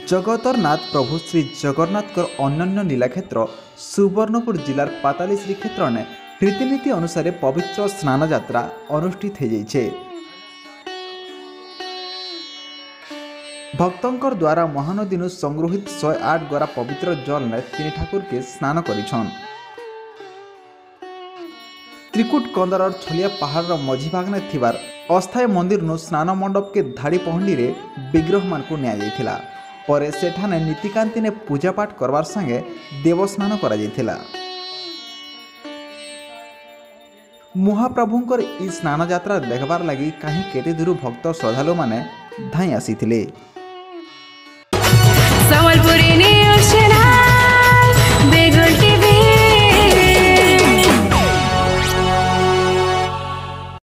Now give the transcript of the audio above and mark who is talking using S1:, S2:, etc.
S1: जगतरनाथ प्रभु श्री जगन्नाथ अन्य लीलाक्षेत्र सुवर्णपुर जिलार पाताली श्रीक्षेत्र ने रीतिनीति अनुसार पवित्र स्नान यात्रा अनुष्ठित हो जाइए। भक्तों द्वारा महानदी संग्रहित 108 गरा पवित्र जल ने तीन ठाकुर के स्नान करिछन। त्रिकुट कंदर छलिया पहाड़ मझी भाग में थिबार अस्थायी मंदिर नु स्नान मंडप के धाड़ी पहंडी रे विग्रह मान को न्या जाइथिला। परे सेठाने नीतिकांति ने पूजा पाठ करवार संगे देवस्नान करा जाइथिला। महाप्रभुंकर ई स्नान यात्रा देखबार लगी कहीं केते दूर भक्त श्रद्धालु माने धाई आसीथिले।